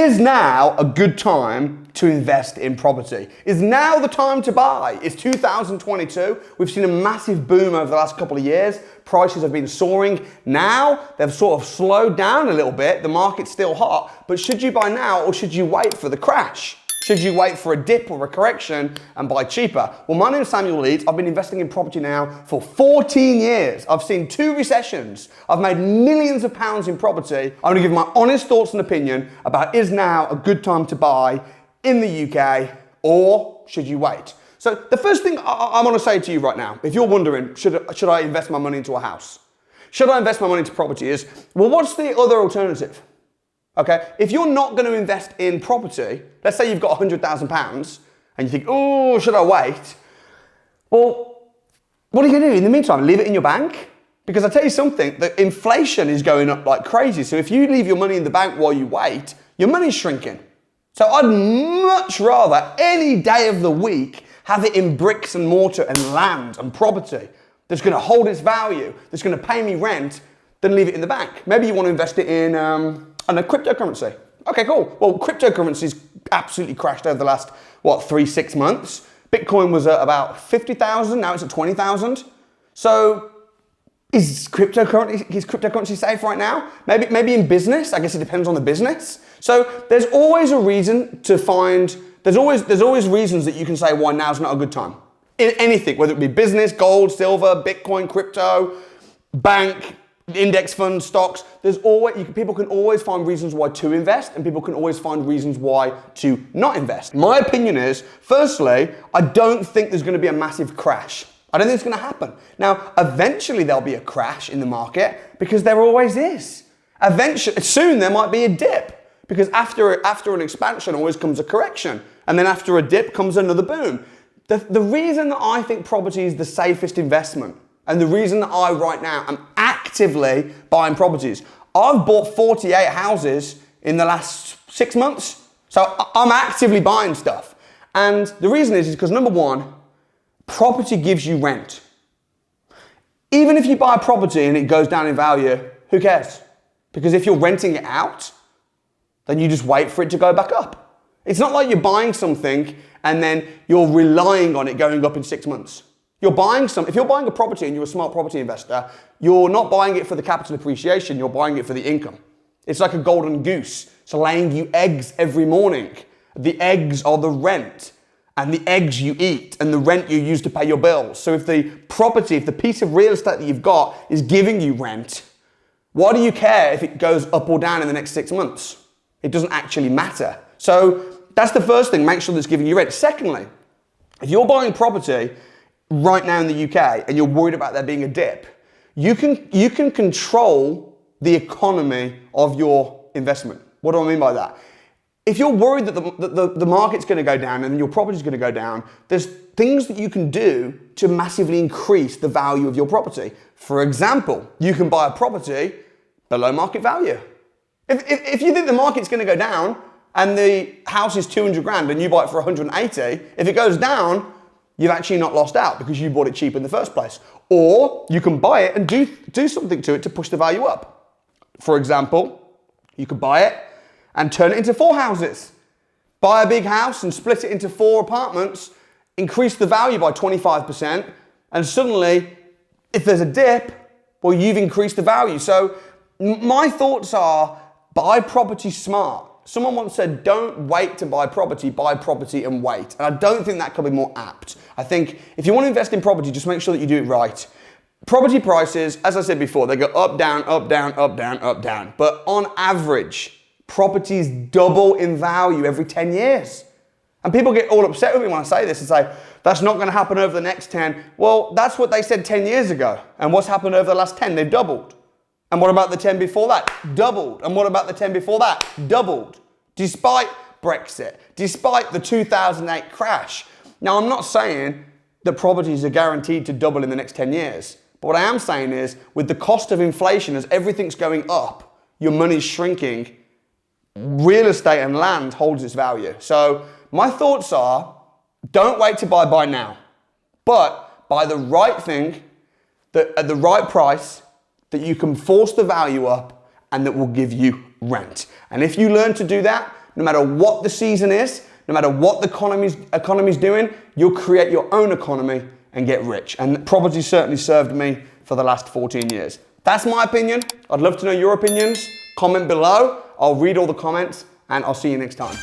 Is now a good time to invest in property? Is now the time to buy? It's 2022. We've seen a massive boom over the last couple of years. Prices have been soaring. Now they've sort of slowed down a little bit. The market's still hot, but should you buy now or should you wait for the crash? Should you wait for a dip or a correction and buy cheaper? Well, my name is Samuel Leeds. I've been investing in property now for 14 years. I've seen 2 recessions. I've made millions of pounds in property. I'm gonna give my honest thoughts and opinion about is now a good time to buy in the UK or should you wait? So the first thing I wanna say to you right now, if you're wondering, should I invest my money into a house? Should I invest my money into property is, well, what's the other alternative? Okay, if you're not going to invest in property, let's say you've got £100,000 and you think, oh, should I wait? Well, what are you going to do in the meantime? Leave it in your bank? Because I tell you something, the inflation is going up like crazy. So if you leave your money in the bank while you wait, your money's shrinking. So I'd much rather any day of the week have it in bricks and mortar and land and property that's going to hold its value, that's going to pay me rent, than leave it in the bank. Maybe you want to invest it in cryptocurrency. Okay, cool. Well, cryptocurrency's absolutely crashed over the last, 3-6 months. Bitcoin was at about 50,000, now it's at 20,000. So is cryptocurrency safe right now? Maybe in business, I guess it depends on the business. So there's always a reason to find, there's always reasons that you can say why now's not a good time. In anything, whether it be business, gold, silver, Bitcoin, crypto, bank, index funds, stocks, people can always find reasons why to invest and people can always find reasons why to not invest. My opinion is, firstly, I don't think there's going to be a massive crash. I don't think it's going to happen. Now, eventually there'll be a crash in the market because there always is. Eventually, soon there might be a dip because after an expansion always comes a correction and then after a dip comes another boom. The reason that I think property is the safest investment and the reason that I right now am actively buying properties. I've bought 48 houses in the last 6 months. So I'm actively buying stuff. And the reason is because number one, property gives you rent. Even if you buy a property and it goes down in value, who cares? Because if you're renting it out, then you just wait for it to go back up. It's not like you're buying something and then you're relying on it going up in 6 months. If you're buying a property and you're a smart property investor, you're not buying it for the capital appreciation, you're buying it for the income. It's like a golden goose. It's laying you eggs every morning. The eggs are the rent and the eggs you eat and the rent you use to pay your bills. So if the piece of real estate that you've got is giving you rent, why do you care if it goes up or down in the next 6 months? It doesn't actually matter. So that's the first thing, make sure that it's giving you rent. Secondly, if you're buying property right now in the UK and you're worried about there being a dip, you can control the economy of your investment. What do I mean by that? If you're worried that the market's going to go down and your property's going to go down, there's things that you can do to massively increase the value of your property. For example, you can buy a property below market value. If you think the market's going to go down and the house is 200 grand and you buy it for 180, if it goes down, you've actually not lost out because you bought it cheap in the first place. Or you can buy it and do something to it to push the value up. For example, you could buy it and turn it into 4 houses. Buy a big house and split it into 4 apartments, increase the value by 25%, and suddenly, if there's a dip, well, you've increased the value. So my thoughts are, buy property smart. Someone once said, don't wait to buy property and wait. And I don't think that could be more apt. I think if you want to invest in property, just make sure that you do it right. Property prices, as I said before, they go up, down, up, down, up, down, up, down. But on average, properties double in value every 10 years. And people get all upset with me when I say this and say, that's not going to happen over the next 10. Well, that's what they said 10 years ago. And what's happened over the last 10? They've doubled. And what about the 10 before that? Doubled. And what about the 10 before that? Doubled. Despite Brexit, despite the 2008 crash. Now, I'm not saying that properties are guaranteed to double in the next 10 years. But what I am saying is, with the cost of inflation, as everything's going up, your money's shrinking, real estate and land holds its value. So my thoughts are, don't wait to buy now. But buy the right thing at the right price that you can force the value up and that will give you rent. And if you learn to do that, no matter what the season is, no matter what the economy's doing, you'll create your own economy and get rich. And property certainly served me for the last 14 years. That's my opinion. I'd love to know your opinions. Comment below. I'll read all the comments and I'll see you next time.